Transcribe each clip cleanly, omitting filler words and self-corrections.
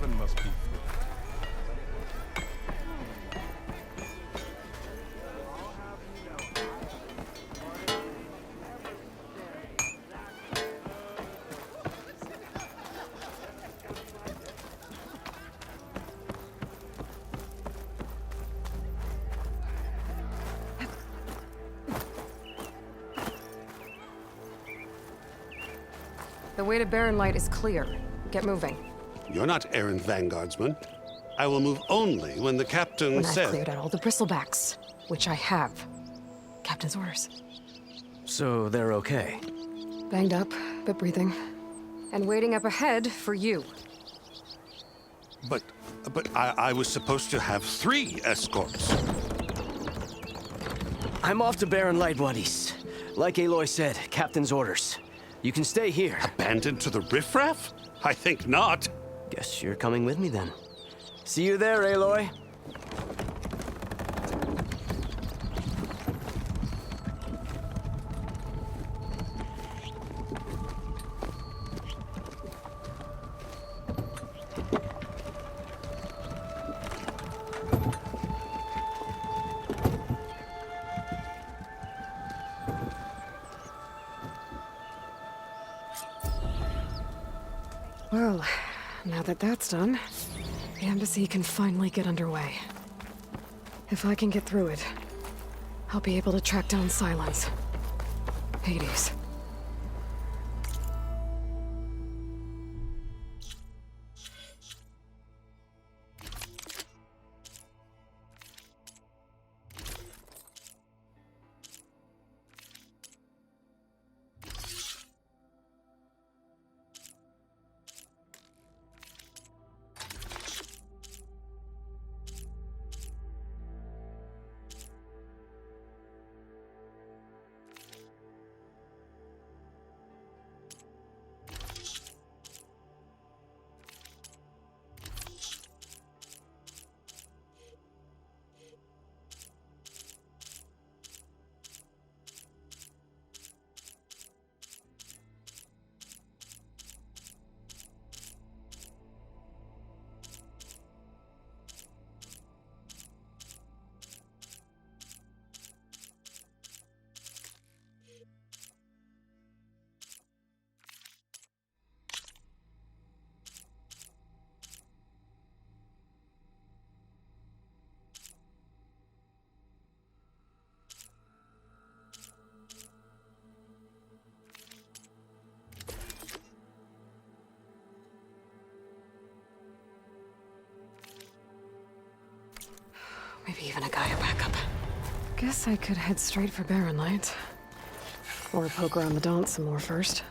Something must be through. The way to Barren Light is clear. Get moving. You're not errant vanguardsman. I will move only when the captain When says... I've cleared out all the bristlebacks, which I have. Captain's orders. So they're okay? Banged up, but breathing. And waiting up ahead for you. But I was supposed to have 3 escorts. I'm off to Barren Light, Wadis. Like Aloy said, Captain's orders. You can stay here. Abandoned to the riffraff? I think not. Guess you're coming with me then. See you there, Aloy. Well, now that that's done, the embassy can finally get underway. If I can get through it, I'll be able to track down Silence. Hades. Maybe even a Gaia backup. Guess I could head straight for Barren Light. Or poke around the Daunt some more first.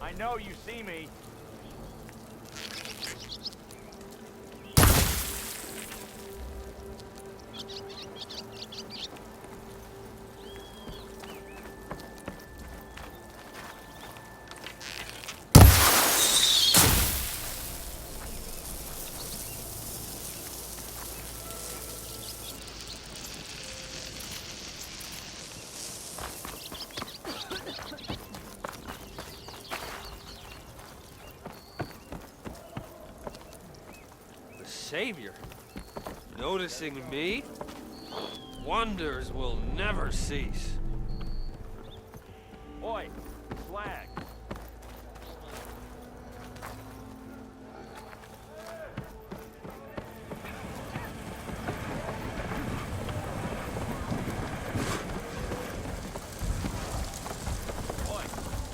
I know you see me. Savior, noticing me? Wonders will never cease. Oi, flag. Oi,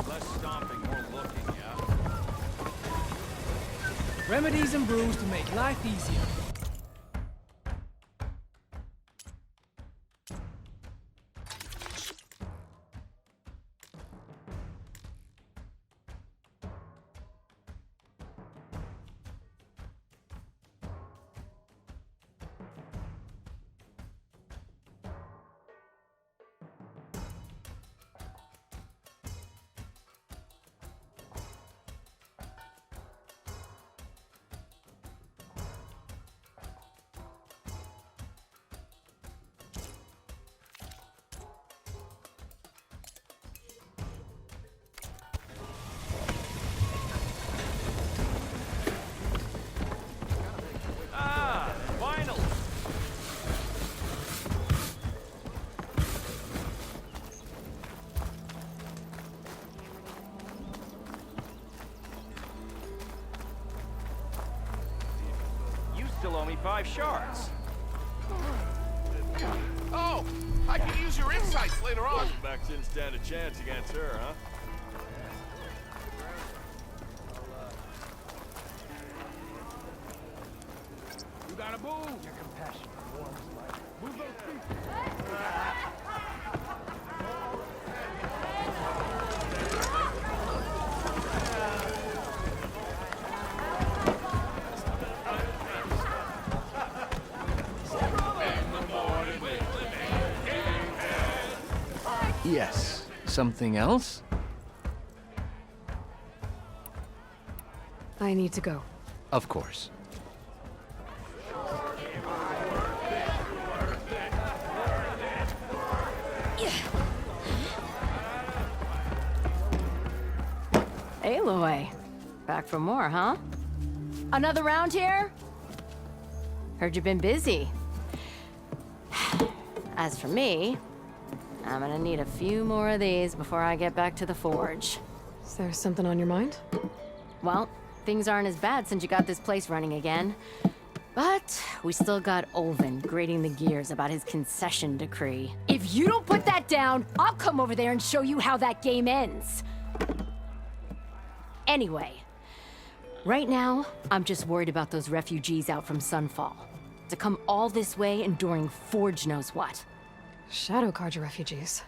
less stomping, more looking, yeah? Remedies and brews to make life easier. Ah, finally! You still owe me 5 shards. Oh, I can use your insights later on. Back didn't stand a chance against her, huh? You gotta move! Your compassion warms life. Move those feet! Yes. Something else? I need to go. Of course. Aloy. Back for more, huh? Another round here? Heard you've been busy. As for me, I'm gonna need a few more of these before I get back to the forge. Is there something on your mind? Well, things aren't as bad since you got this place running again. But we still got Olvin grating the gears about his concession decree. If you don't put that down, I'll come over there and show you how that game ends. Anyway, right now, I'm just worried about those refugees out from Sunfall. To come all this way enduring Forge knows what. Shadow Carja refugees.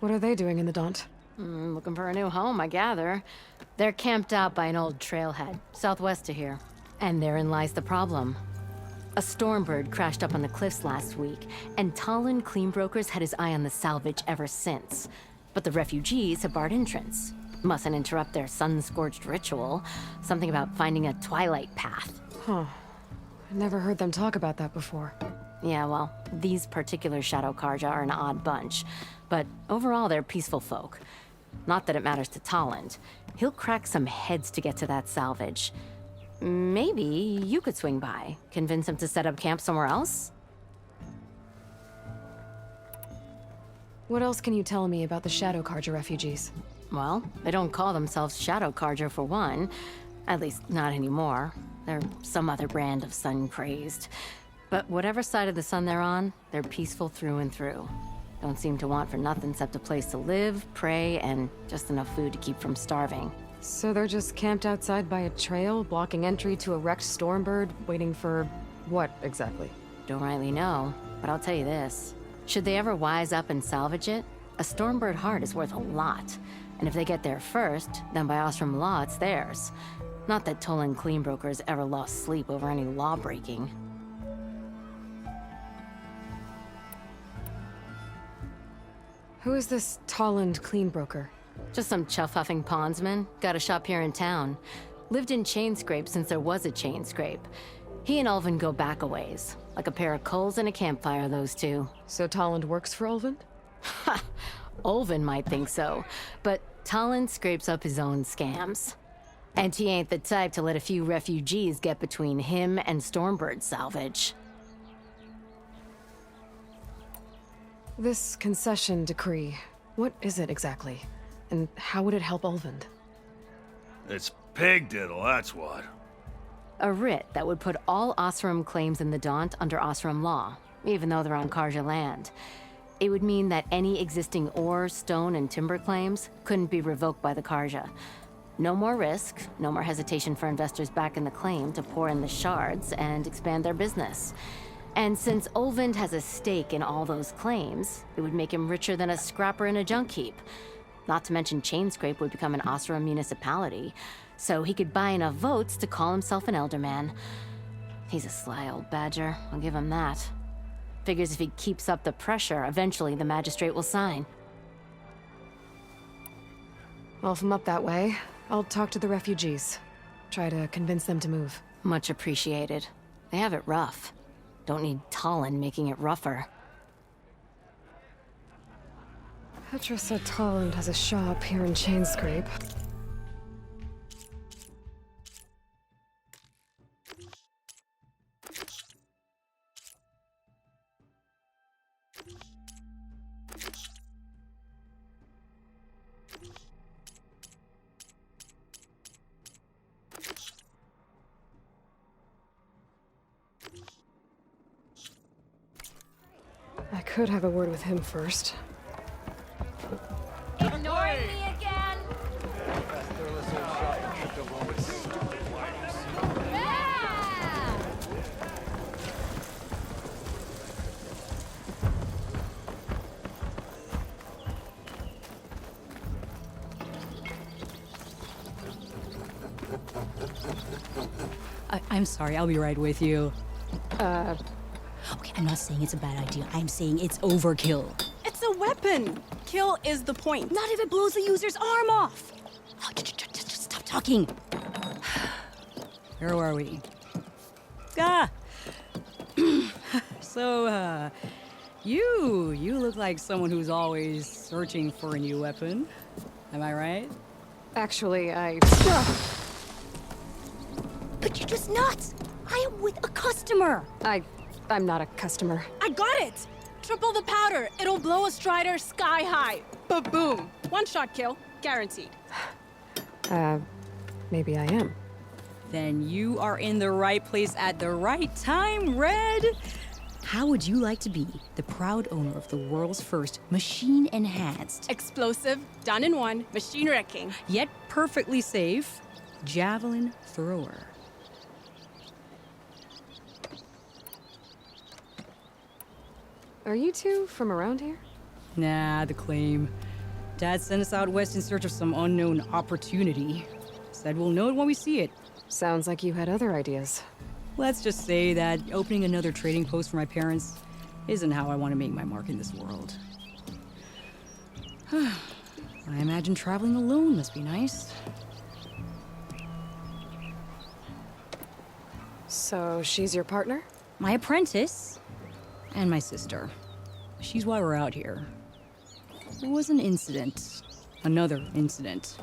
What are they doing in the Daunt? Looking for a new home, I gather. They're camped out by an old trailhead, southwest of here. And therein lies the problem. A Stormbird crashed up on the cliffs last week, and Talon Cleanbrokers had his eye on the salvage ever since. But the refugees have barred entrance. Mustn't interrupt their sun-scorched ritual. Something about finding a twilight path. Huh. I never heard them talk about that before. Yeah, well, these particular Shadow Carja are an odd bunch. But overall, they're peaceful folk. Not that it matters to Talland. He'll crack some heads to get to that salvage. Maybe you could swing by, convince him to set up camp somewhere else? What else can you tell me about the Shadow Carja refugees? Well, they don't call themselves Shadow Carja for one. At least, not anymore. They're some other brand of sun-crazed. But whatever side of the sun they're on, they're peaceful through and through. Don't seem to want for nothing except a place to live, pray, and just enough food to keep from starving. So they're just camped outside by a trail, blocking entry to a wrecked Stormbird, waiting for what exactly? Don't rightly know, but I'll tell you this. Should they ever wise up and salvage it, a Stormbird heart is worth a lot. And if they get there first, then by Ostrom law, it's theirs. Not that Toland cleanbrokers ever lost sleep over any law breaking. Who is this Tolland cleanbroker? Just some chuff-huffing pondsman. Got a shop here in town. Lived in Chainscrape since there was a Chainscrape. He and Ulvin go back a ways. Like a pair of coals and a campfire, those two. So Tolland works for Ulvin? Ha! Ulvin might think so, but Tolland scrapes up his own scams. And he ain't the type to let a few refugees get between him and Stormbird salvage. This concession decree, what is it exactly? And how would it help Ulvin? It's pig diddle, that's what. A writ that would put all Osram claims in the Daunt under Osram law, even though they're on Karja land. It would mean that any existing ore, stone, and timber claims couldn't be revoked by the Karja. No more risk, no more hesitation for investors back in the claim to pour in the shards and expand their business. And since Ulvin has a stake in all those claims, it would make him richer than a scrapper in a junk heap. Not to mention Chainscrape would become an Osram municipality, so he could buy enough votes to call himself an elderman. He's a sly old badger, I'll give him that. Figures if he keeps up the pressure, eventually the magistrate will sign. Well, if I'm up that way, I'll talk to the refugees. Try to convince them to move. Much appreciated. They have it rough. Don't need Tolland making it rougher. Petra said Tolland has a shop here in Chainscrape. I could have a word with him first. Ignoring me again? I'm sorry, I'll be right with you. Okay, I'm not saying it's a bad idea. I'm saying it's overkill. It's a weapon. Kill is the point. Not if it blows the user's arm off. Oh, just stop talking. Where are we? So, you look like someone who's always searching for a new weapon. Am I right? Actually, But you're just nuts. I am with a customer. I'm not a customer. I got it. Triple the powder. It'll blow a Strider sky high. Ba-boom. One-shot kill. Guaranteed. Maybe I am. Then you are in the right place at the right time, Red. How would you like to be the proud owner of the world's first machine-enhanced, Explosive, done in one, machine wrecking. yet perfectly safe, javelin thrower? Are you two from around here? Nah, the claim. Dad sent us out west in search of some unknown opportunity. Said we'll know it when we see it. Sounds like you had other ideas. Let's just say that opening another trading post for my parents isn't how I want to make my mark in this world. I imagine traveling alone must be nice. So she's your partner? My apprentice and my sister. She's why we're out here. There was an incident. Another incident.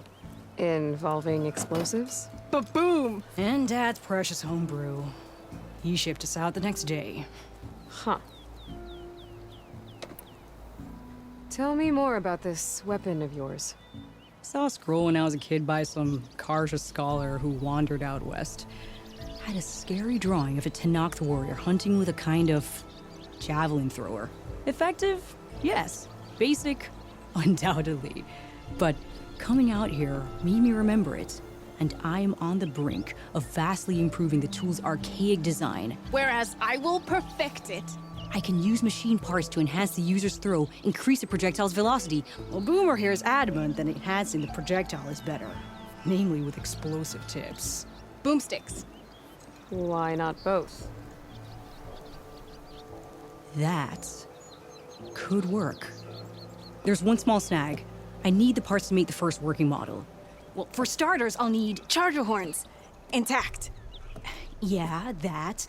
Involving explosives? Ba-boom. And Dad's precious homebrew. He shipped us out the next day. Huh. Tell me more about this weapon of yours. Saw a scroll when I was a kid by some Karja scholar who wandered out west. Had a scary drawing of a Tenakth warrior hunting with a kind of javelin thrower. Effective? Yes. Basic? Undoubtedly. But coming out here made me remember it. And I am on the brink of vastly improving the tool's archaic design. Whereas I will perfect it. I can use machine parts to enhance the user's throw, increase the projectile's velocity. Well, Boomer here is adamant that enhancing the projectile is better, namely with explosive tips. Boomsticks. Why not both? That could work. There's one small snag. I need the parts to make the first working model. Well, for starters, I'll need charger horns. Intact. Yeah, that.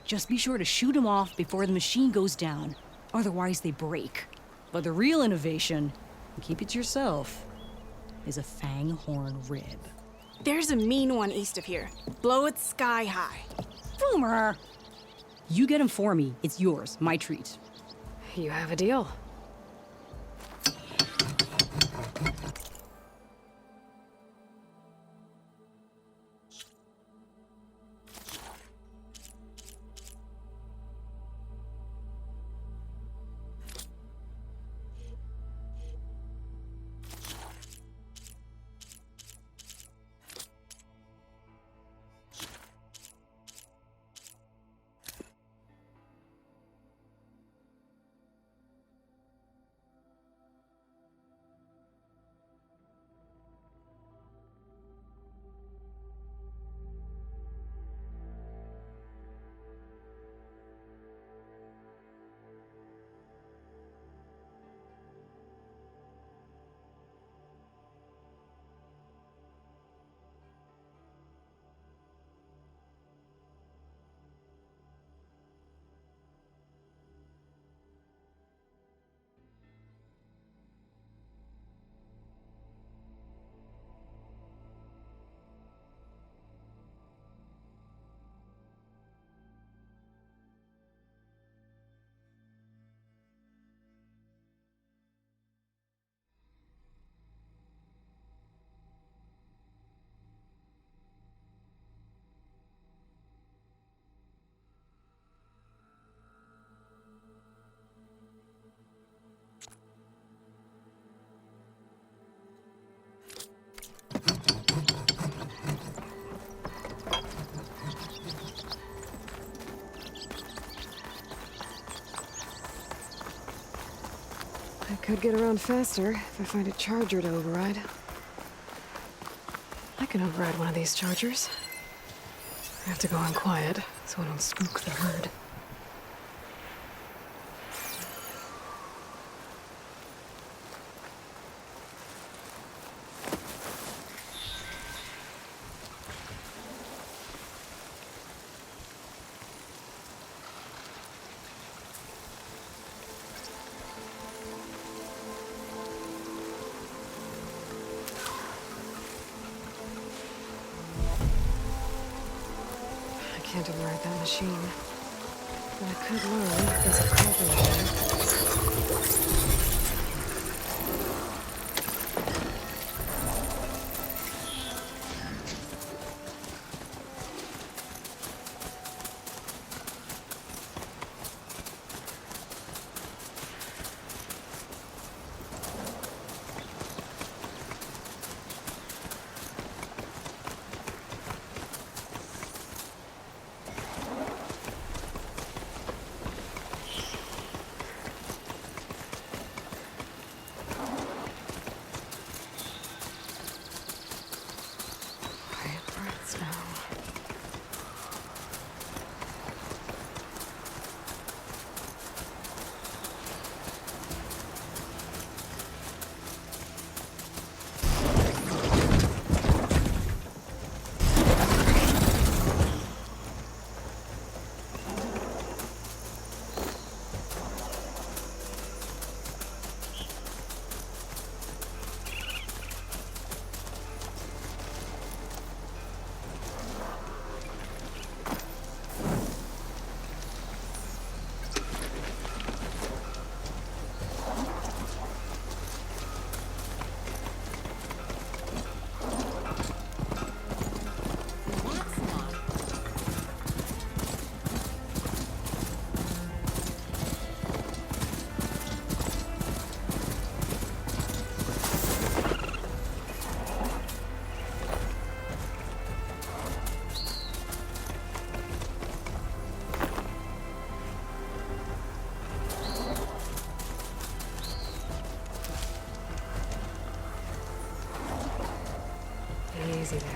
Just be sure to shoot them off before the machine goes down. Otherwise, they break. But the real innovation, and keep it to yourself, is a fang horn rib. There's a mean one east of here. Blow it sky high. Boomer! You get him for me. It's yours. My treat. You have a deal. I could get around faster if I find a charger to override. I can override one of these chargers. I have to go on quiet, so I don't spook the herd. I can't override that machine. But I could learn there's a cauldron there. Easy there.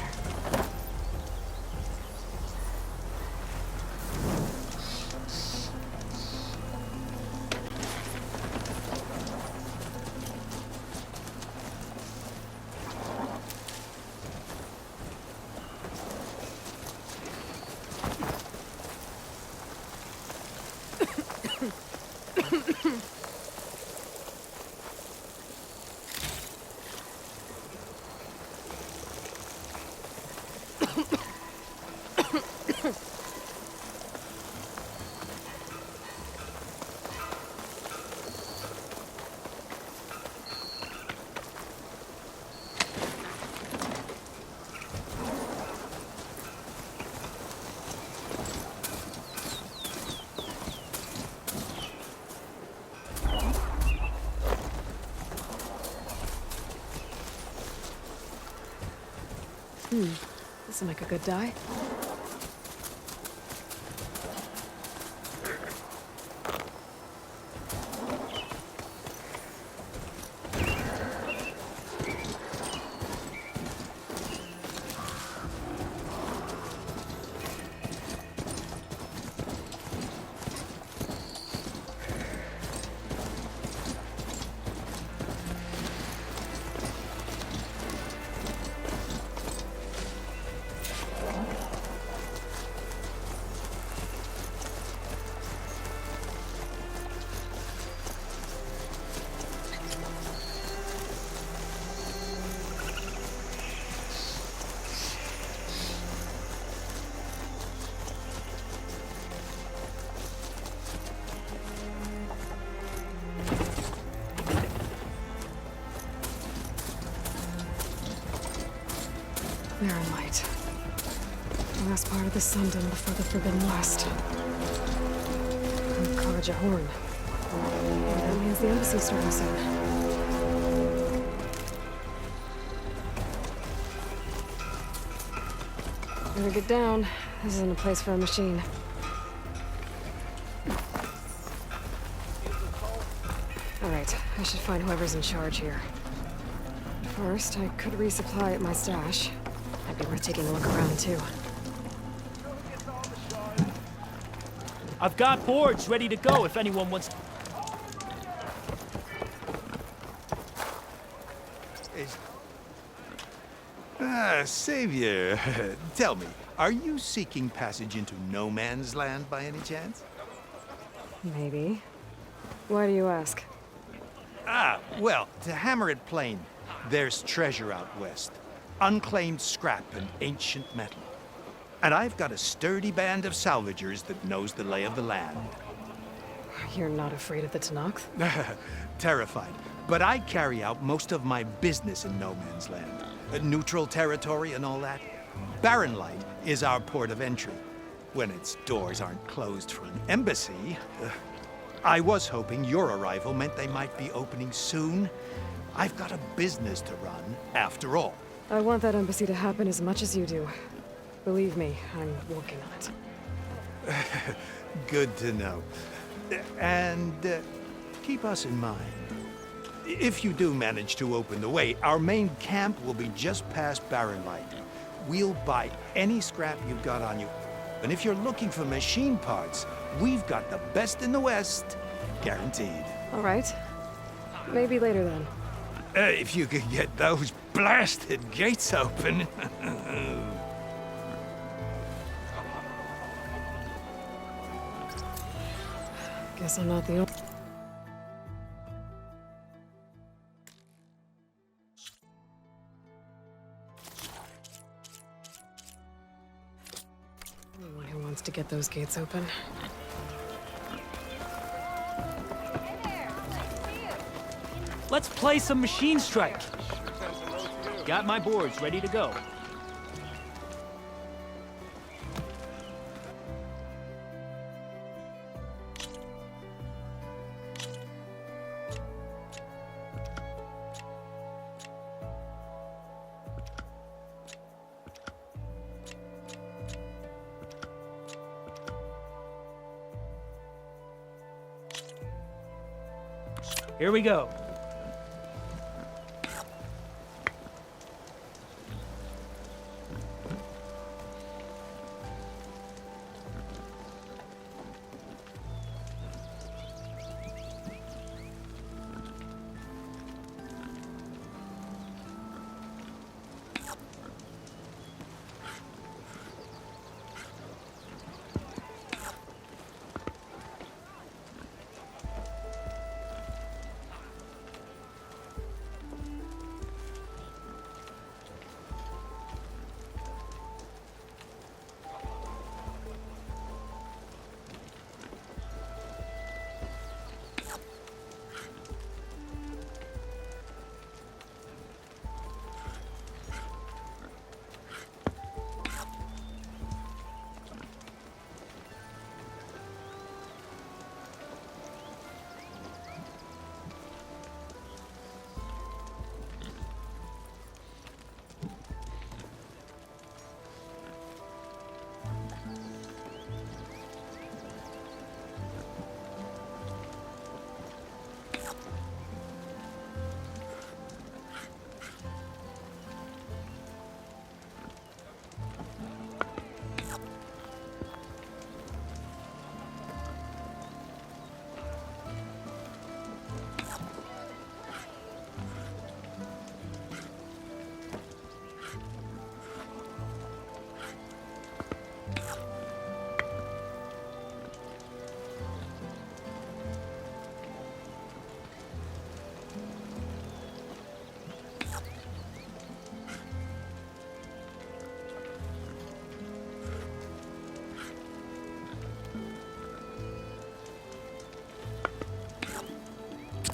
This'll make a good dye. Barren light. The last part of the Sundom before the Forbidden West. Carja Horn. That means the embassy starting soon. Better get down. This isn't a place for a machine. Alright, I should find whoever's in charge here. First, I could resupply at my stash. Might be worth taking a look around, too. I've got boards ready to go if anyone wants. Savior, tell me, are you seeking passage into no man's land by any chance? Maybe. Why do you ask? Well, to hammer it plain, there's treasure out west. Unclaimed scrap and ancient metal. And I've got a sturdy band of salvagers that knows the lay of the land. You're not afraid of the Tenakth? Terrified. But I carry out most of my business in no man's land. Neutral territory and all that. Barren Light is our port of entry. When its doors aren't closed for an embassy. I was hoping your arrival meant they might be opening soon. I've got a business to run, after all. I want that embassy to happen as much as you do. Believe me, I'm working on it. Good to know. And keep us in mind. If you do manage to open the way, our main camp will be just past Barren Light. We'll buy any scrap you've got on you. And if you're looking for machine parts, we've got the best in the West. Guaranteed. All right. Maybe later then. If you could get those blasted gates open. Guess I'm not the only... Anyone who wants to get those gates open. Let's play some Machine Strike. Got my boards ready to go. Here we go.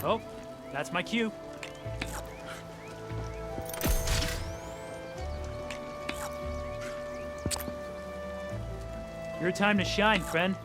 Oh, that's my cue. Your time to shine, friend.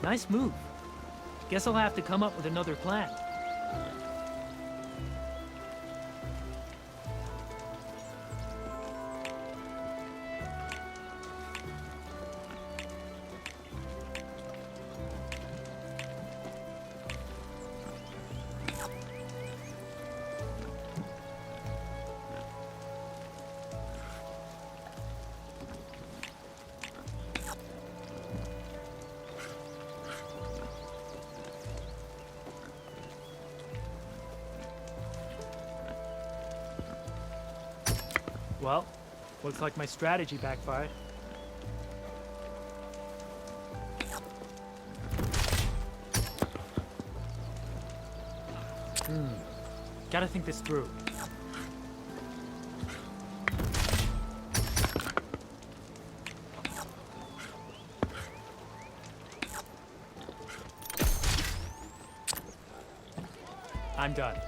Nice move. Guess I'll have to come up with another plan. Well, looks like my strategy backfired. Gotta think this through. I'm done.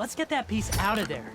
Let's get that piece out of there.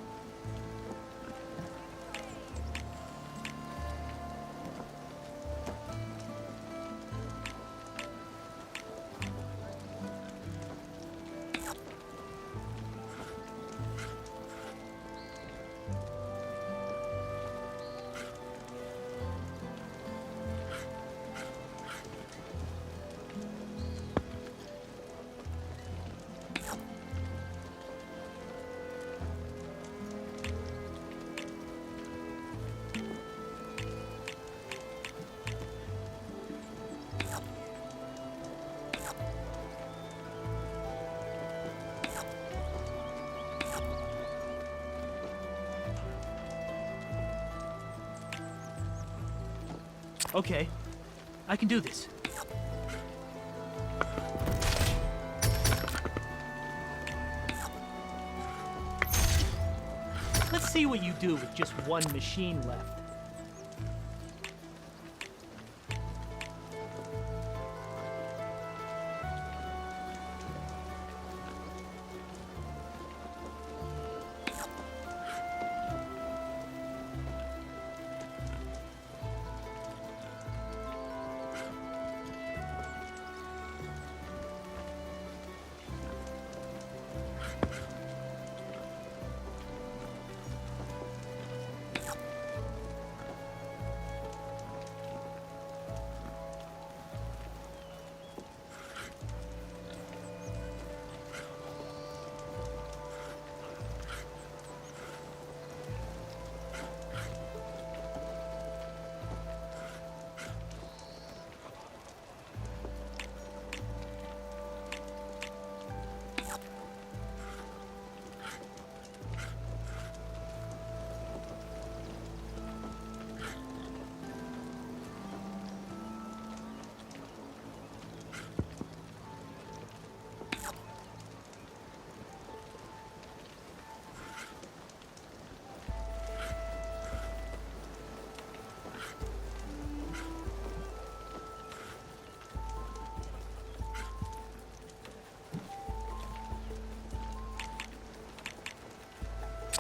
Okay, I can do this. Let's see what you do with just one machine left.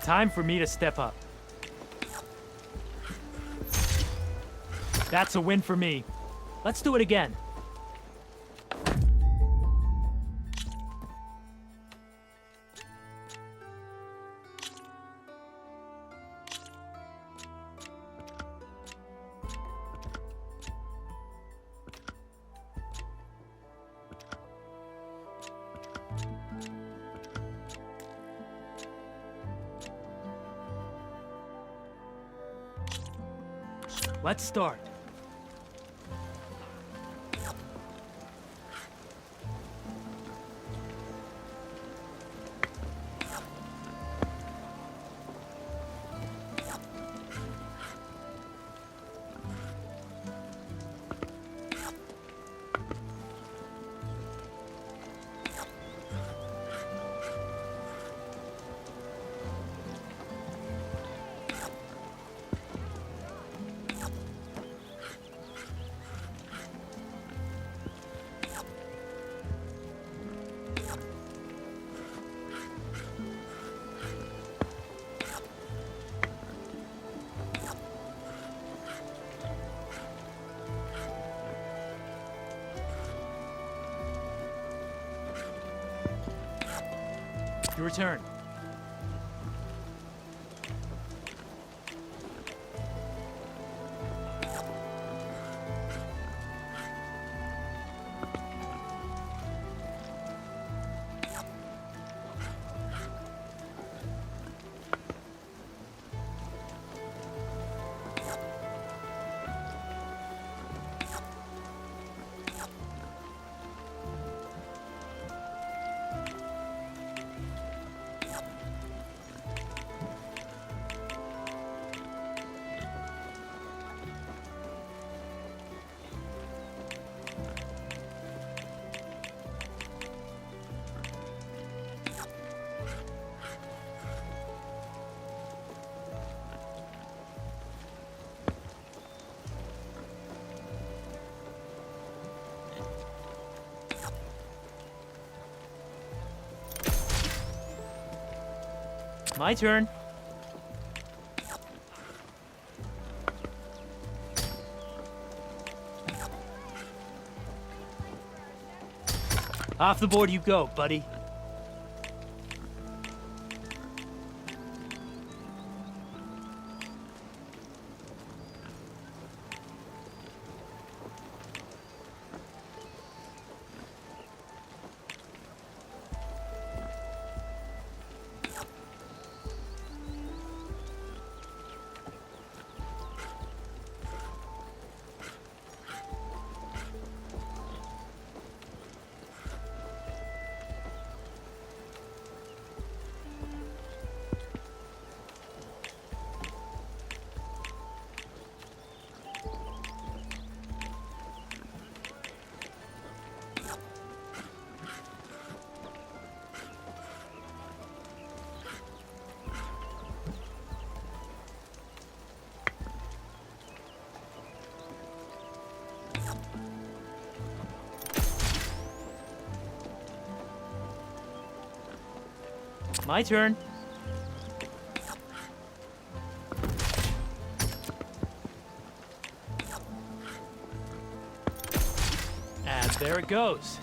Time for me to step up. That's a win for me. Let's do it again. Let's start. Your turn. My turn. Off the board you go, buddy. My turn. And there it goes.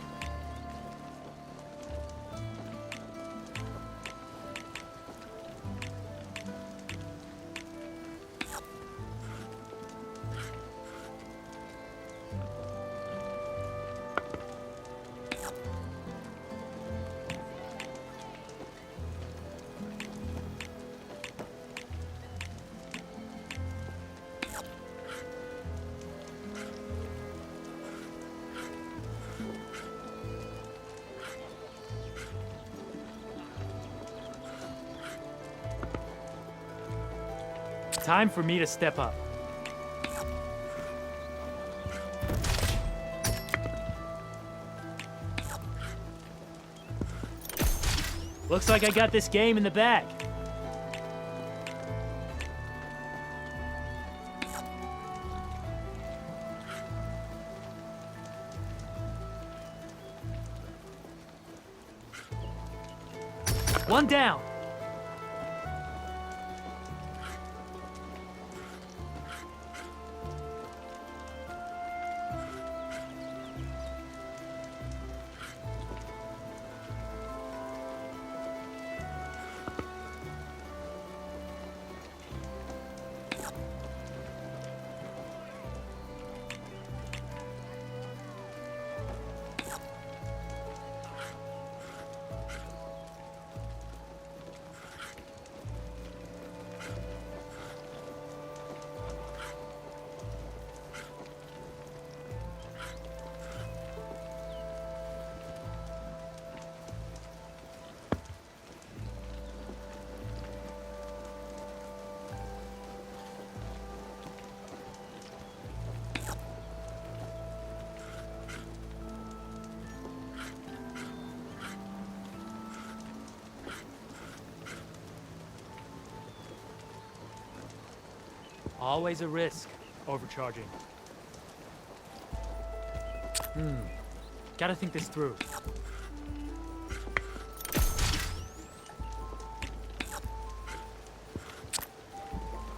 Time for me to step up. Looks like I got this game in the bag. One down. Always a risk, overcharging. Gotta think this through.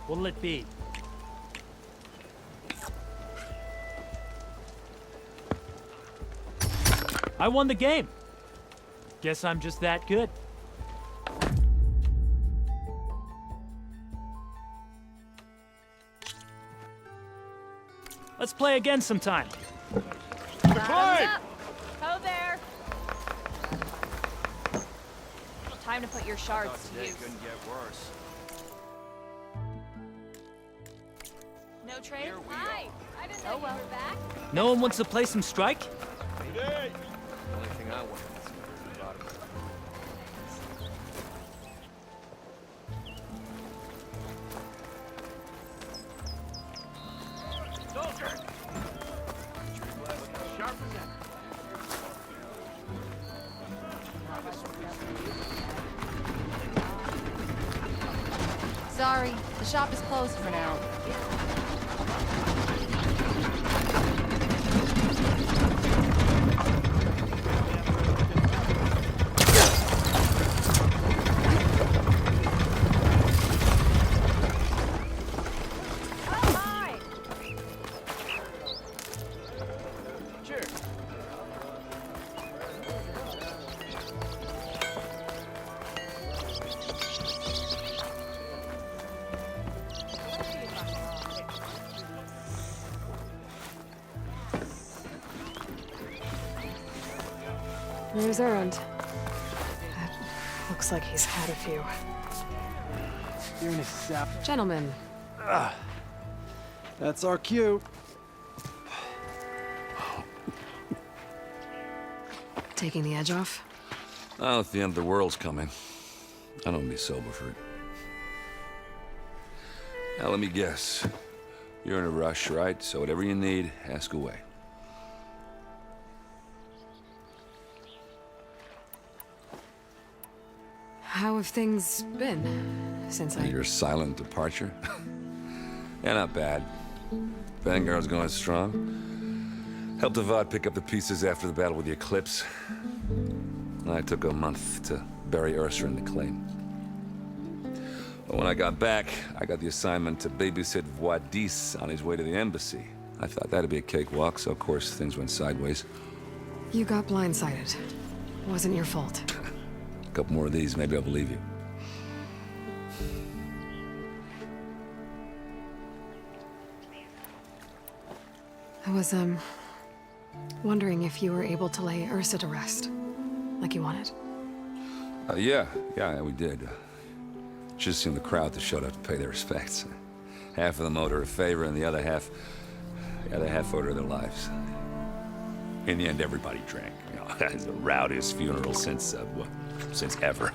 What'll it be? I won the game. Guess I'm just that good. Let's play again sometime. Climb! Ho there. Time to put your shards to use. Couldn't get worse. No trade? Hi. I didn't know you were back. No one wants to play some strike? The only thing I want is the bottom. Soldier! Sharp as ever. Sorry, the shop is closed for now. There's Errand. Looks like he's had a few. Gentlemen, That's our cue. taking the edge off? Oh, if the end of the world's coming, I don't be sober for it. Now, let me guess. You're in a rush, right? So whatever you need, ask away. How have things been since Your silent departure? Yeah, not bad. Vanguard's going strong. Helped Avad pick up the pieces after the battle with the Eclipse. I took a month to bury Ursa in the claim. But when I got back, I got the assignment to babysit Voidis on his way to the embassy. I thought that'd be a cakewalk, so of course things went sideways. You got blindsided. Wasn't your fault. A couple more of these, maybe I'll believe you. I was, wondering if you were able to lay Ursa to rest, like you wanted. Yeah, we did. Just seemed the crowd that showed up to pay their respects. Half of them owed her a favor, and the other half owed her their lives. In the end, everybody drank. You know, it's the rowdiest funeral since ever.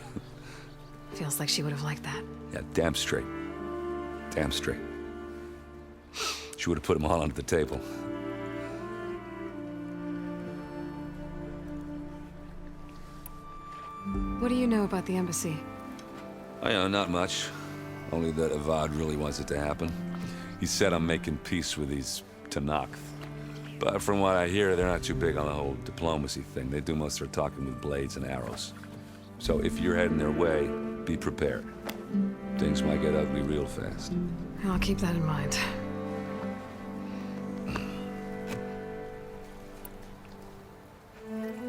Feels like she would have liked that. Yeah, damn straight. Damn straight. She would have put them all under the table. What do you know about the embassy? I know, not much. Only that Avad really wants it to happen. He said I'm making peace with these Tenakth. But from what I hear, they're not too big on the whole diplomacy thing. They do most of their talking with blades and arrows. So if you're heading their way, be prepared. Things might get ugly real fast. I'll keep that in mind.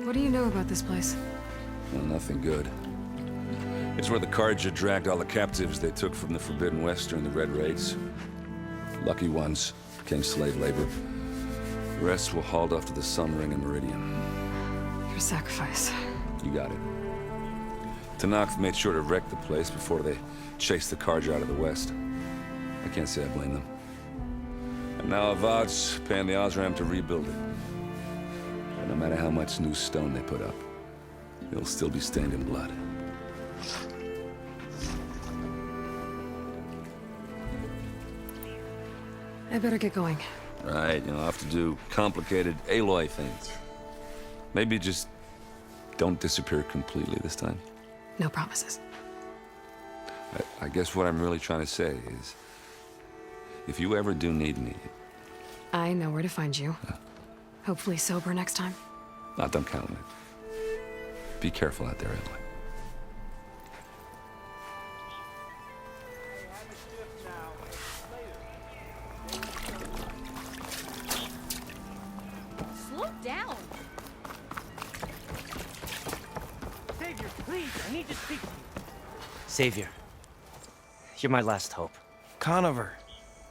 What do you know about this place? Well, nothing good. It's where the Carja dragged all the captives they took from the Forbidden West during the Red Raids. Lucky ones became slave labor. The rest were hauled off to the Sun Ring and Meridian. Your sacrifice. You got it. Tenakth made sure to wreck the place before they chased the Carja out of the West. I can't say I blame them. And now Avad's paying the Osram to rebuild it. And no matter how much new stone they put up, it'll still be stained in blood. I better get going. Right, I'll have to do complicated Aloy things. Maybe just don't disappear completely this time. No promises. I guess what I'm really trying to say is, If you ever do need me, I know where to find you. Hopefully sober next time. don't count on it. Be careful out there, Aloy. Slow down. Savior, please, I need to speak to you. Savior, you're my last hope. Conover.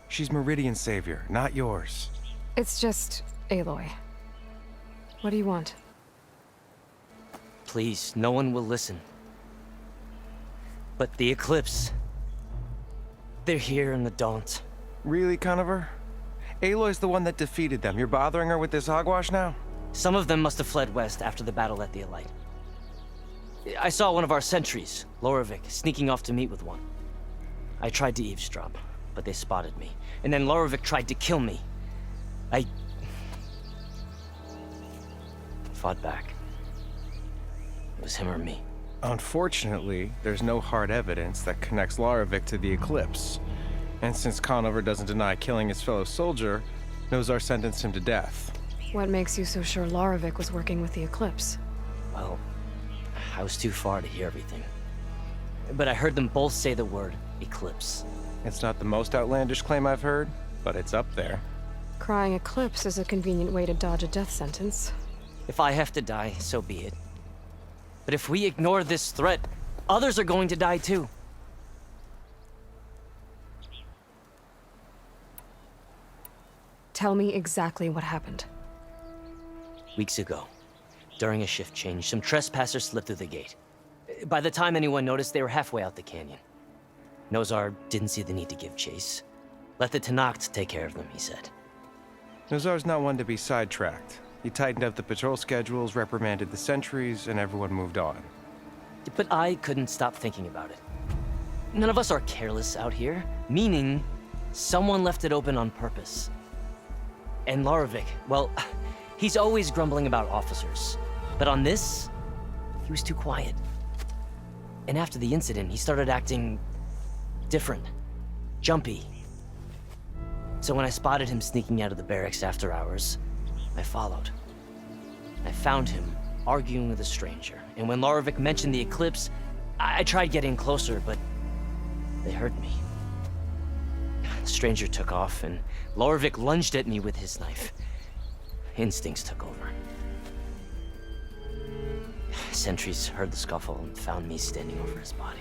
She's Meridian's savior, not yours. It's just Aloy. What do you want? Please, no one will listen. But the Eclipse... they're here in the Daunt. Really, Conover? Aloy's the one that defeated them. You're bothering her with this hogwash now? Some of them must have fled west after the battle at the Elite. I saw one of our sentries, Lorovic, sneaking off to meet with one. I tried to eavesdrop, but they spotted me. And then Lorovic tried to kill me. I fought back. It was him or me. Unfortunately, there's no hard evidence that connects Lorovic to the Eclipse. And since Conover doesn't deny killing his fellow soldier, Nozar sentenced him to death. What makes you so sure Lorovic was working with the Eclipse? Well, I was too far to hear everything. But I heard them both say the word Eclipse. It's not the most outlandish claim I've heard, but it's up there. Crying Eclipse is a convenient way to dodge a death sentence. If I have to die, so be it. But if we ignore this threat, others are going to die too. Tell me exactly what happened. Weeks ago, during a shift change, some trespassers slipped through the gate. By the time anyone noticed, they were halfway out the canyon. Nozar didn't see the need to give chase. Let the Tenakth take care of them, he said. Nozar's not one to be sidetracked. He tightened up the patrol schedules, reprimanded the sentries, and everyone moved on. But I couldn't stop thinking about it. None of us are careless out here, meaning someone left it open on purpose. And Lorovic, well, he's always grumbling about officers. But on this, he was too quiet. And after the incident, he started acting different, jumpy. So when I spotted him sneaking out of the barracks after hours, I followed. I found him arguing with a stranger, and when Lorovic mentioned the Eclipse, I tried getting closer, but they heard me. The stranger took off, and Lorovic lunged at me with his knife. Instincts took over. Sentries heard the scuffle and found me standing over his body.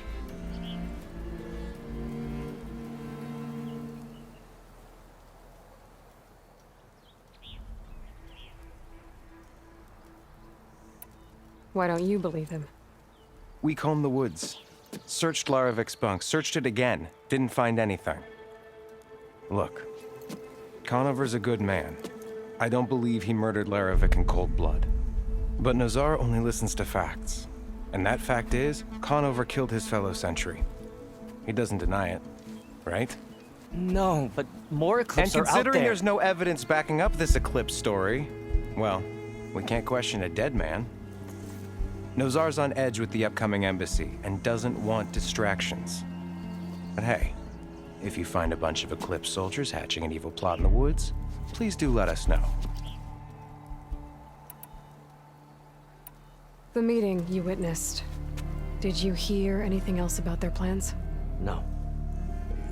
Why don't you believe him? We combed the woods, searched Larovic's bunk, searched it again, didn't find anything. Look, Conover's a good man. I don't believe he murdered Lorovic in cold blood. But Nozar only listens to facts. And that fact is, Conover killed his fellow sentry. He doesn't deny it, right? No, but more Eclipse are out there. And considering there's no evidence backing up this Eclipse story, well, we can't question a dead man. Nozar's on edge with the upcoming embassy and doesn't want distractions. But hey, if you find a bunch of Eclipse soldiers hatching an evil plot in the woods, please do let us know. The meeting you witnessed. Did you hear anything else about their plans? No.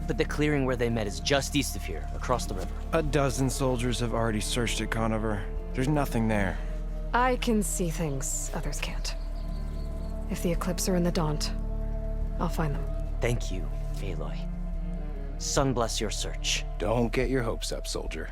But the clearing where they met is just east of here, across the river. A dozen soldiers have already searched it, Conover. There's nothing there. I can see things others can't. If the Eclipse are in the Daunt, I'll find them. Thank you, Aloy. Sun bless your search. Don't get your hopes up, soldier.